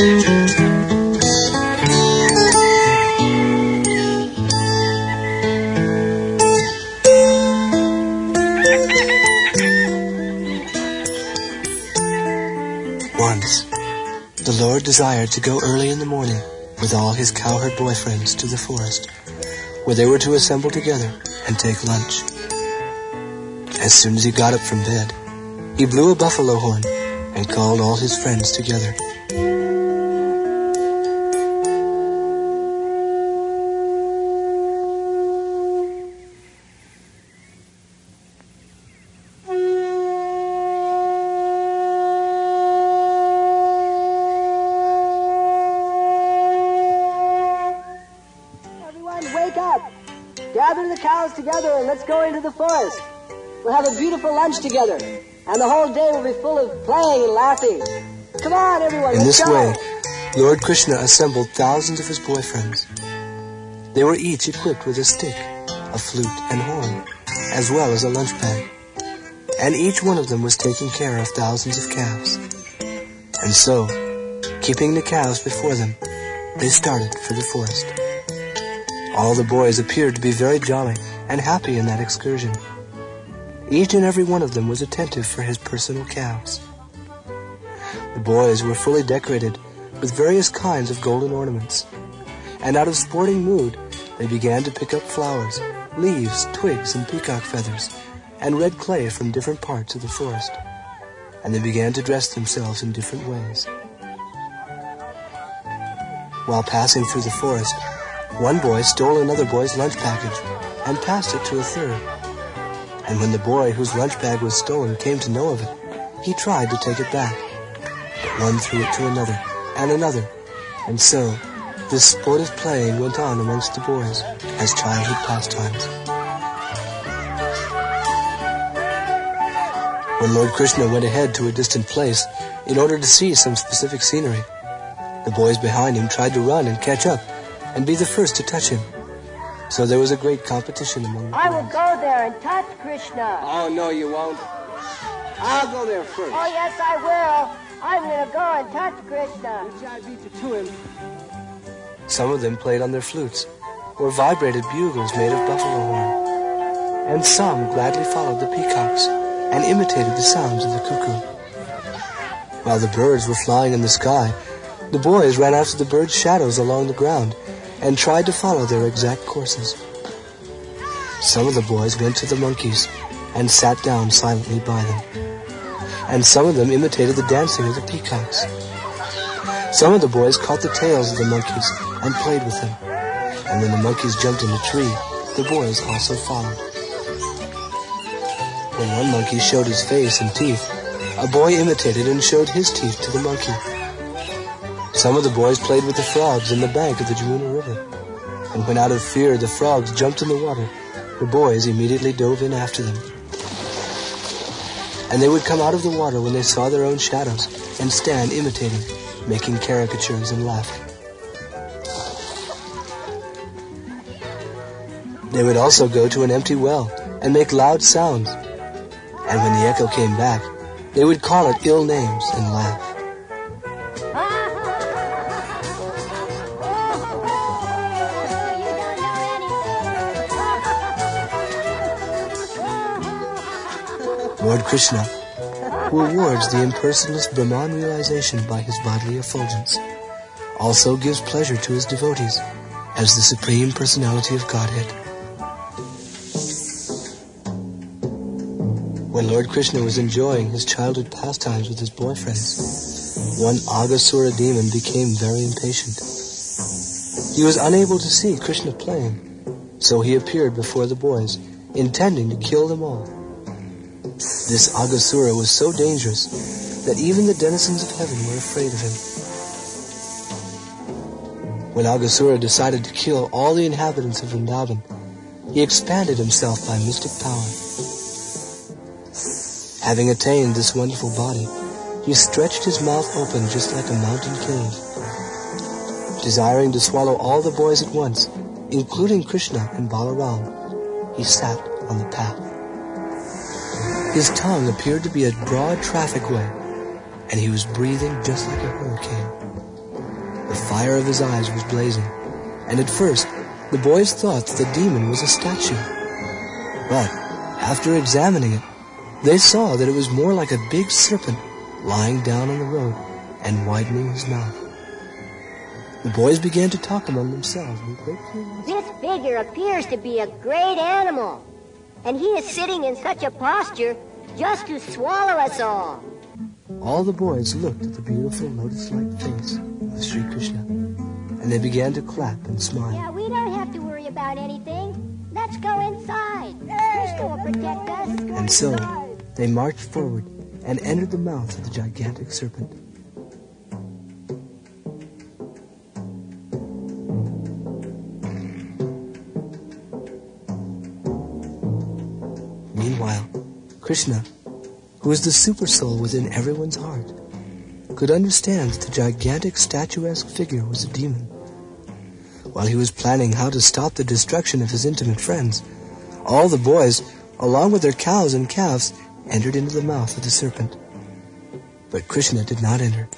Once, the Lord desired to go early in the morning with all his cowherd boyfriends to the forest, where they were to assemble together and take lunch. As soon as he got up from bed, he blew a buffalo horn and called all his friends together. Gather the cows together and let's go into the forest. We'll have a beautiful lunch together, and the whole day will be full of playing and laughing. Come on, everyone, let's go. In this way, Lord Krishna assembled thousands of his boyfriends. They were each equipped with a stick, a flute and horn, as well as a lunch bag. And each one of them was taking care of thousands of calves. And so, keeping the calves before them, they started for the forest. All the boys appeared to be very jolly and happy in that excursion. Each and every one of them was attentive for his personal calves. The boys were fully decorated with various kinds of golden ornaments, and out of sporting mood, they began to pick up flowers, leaves, twigs, and peacock feathers, and red clay from different parts of the forest, and they began to dress themselves in different ways. While passing through the forest, one boy stole another boy's lunch package and passed it to a third. And when the boy whose lunch bag was stolen came to know of it, he tried to take it back. But one threw it to another and another, and so this sportive playing went on amongst the boys as childhood pastimes. When Lord Krishna went ahead to a distant place in order to see some specific scenery, the boys behind him tried to run and catch up and be the first to touch him. So there was a great competition among the boys. I will go there and touch Krishna. Oh, no, you won't. I'll go there first. Oh, yes, I will. I'm going to go and touch Krishna. I beat you to him. Some of them played on their flutes or vibrated bugles made of buffalo horn. And some gladly followed the peacocks and imitated the sounds of the cuckoo. While the birds were flying in the sky, the boys ran after the birds' shadows along the ground and tried to follow their exact courses. Some of the boys went to the monkeys and sat down silently by them. And some of them imitated the dancing of the peacocks. Some of the boys caught the tails of the monkeys and played with them. And when the monkeys jumped in a tree, the boys also followed. When one monkey showed his face and teeth, a boy imitated and showed his teeth to the monkey. Some of the boys played with the frogs in the bank of the Jamuna River. And when out of fear the frogs jumped in the water, the boys immediately dove in after them. And they would come out of the water when they saw their own shadows and stand imitating, making caricatures and laughing. They would also go to an empty well and make loud sounds. And when the echo came back, they would call it ill names and laugh. Lord Krishna, who awards the impersonalist Brahman realization by his bodily effulgence, also gives pleasure to his devotees as the Supreme Personality of Godhead. When Lord Krishna was enjoying his childhood pastimes with his boyfriends, one Agha demon became very impatient. He was unable to see Krishna playing, so he appeared before the boys, intending to kill them all. This Agha was so dangerous that even the denizens of heaven were afraid of him. When Agha decided to kill all the inhabitants of Vrindavan, he expanded himself by mystic power. Having attained this wonderful body, he stretched his mouth open just like a mountain cave. Desiring to swallow all the boys at once, including Krishna and Balaram, he sat on the path. His tongue appeared to be a broad traffic way, and he was breathing just like a hurricane. The fire of his eyes was blazing, and at first the boys thought that the demon was a statue. But after examining it, they saw that it was more like a big serpent lying down on the road and widening his mouth. The boys began to talk among themselves with great curiosity. This figure appears to be a great animal, and he is sitting in such a posture just to swallow us all. All the boys looked at the beautiful lotus-like face of Sri Krishna, and they began to clap and smile. Yeah, we don't have to worry about anything. Let's go inside. Krishna will protect us. And so they marched forward and entered the mouth of the gigantic serpent. Meanwhile, Krishna, who is the super soul within everyone's heart, could understand that the gigantic statuesque figure was a demon. While he was planning how to stop the destruction of his intimate friends, all the boys, along with their cows and calves, entered into the mouth of the serpent. But Krishna did not enter,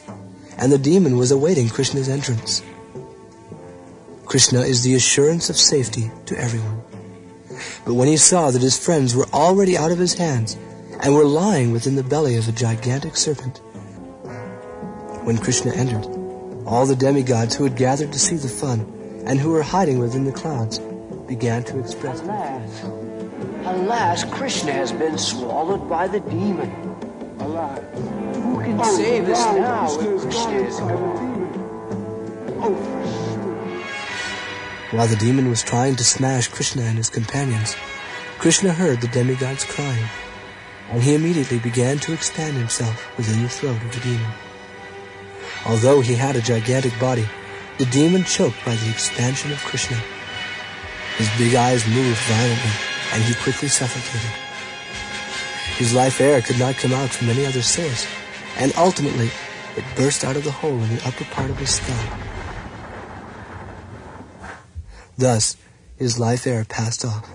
and the demon was awaiting Krishna's entrance. Krishna is the assurance of safety to everyone. But when he saw that his friends were already out of his hands and were lying within the belly of a gigantic serpent, when Krishna entered, all the demigods who had gathered to see the fun and who were hiding within the clouds began to express their fears. Alas, Krishna has been swallowed by the demon. Alas. Who can save us now if Krishna is gone? While the demon was trying to smash Krishna and his companions, Krishna heard the demigods crying, and he immediately began to expand himself within the throat of the demon. Although he had a gigantic body, the demon choked by the expansion of Krishna. His big eyes moved violently, and he quickly suffocated. His life air could not come out from any other source, and ultimately it burst out of the hole in the upper part of his skull. Thus, his life air passed off.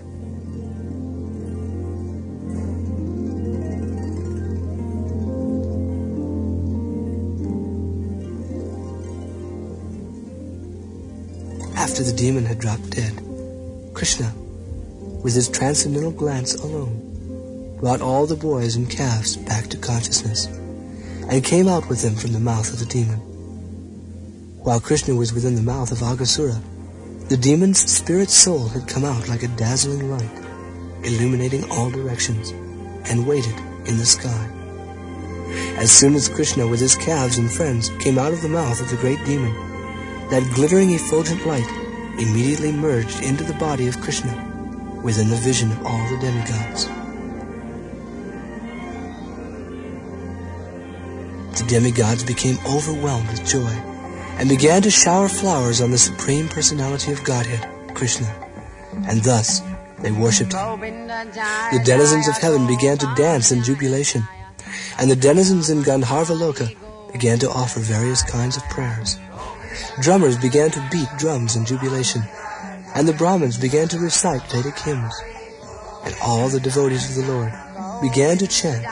After the demon had dropped dead, Krishna, with his transcendental glance alone, brought all the boys and calves back to consciousness, and came out with them from the mouth of the demon. While Krishna was within the mouth of Aghasura, the demon's spirit soul had come out like a dazzling light, illuminating all directions, and waited in the sky. As soon as Krishna with his calves and friends came out of the mouth of the great demon, that glittering effulgent light immediately merged into the body of Krishna within the vision of all the demigods. The demigods became overwhelmed with joy and began to shower flowers on the Supreme Personality of Godhead, Krishna, and thus they worshipped him. The denizens of heaven began to dance in jubilation, and the denizens in Gandharva-loka began to offer various kinds of prayers. Drummers began to beat drums in jubilation, and the Brahmins began to recite Vedic hymns, and all the devotees of the Lord began to chant,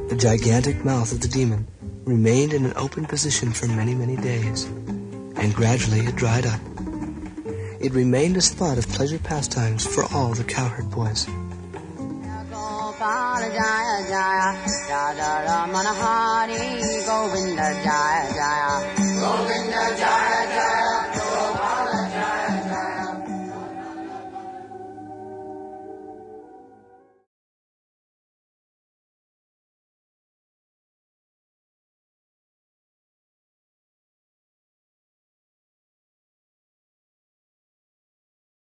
The gigantic mouth of the demon remained in an open position for many, many days, and gradually it dried up. It remained a spot of pleasure pastimes for all the cowherd boys.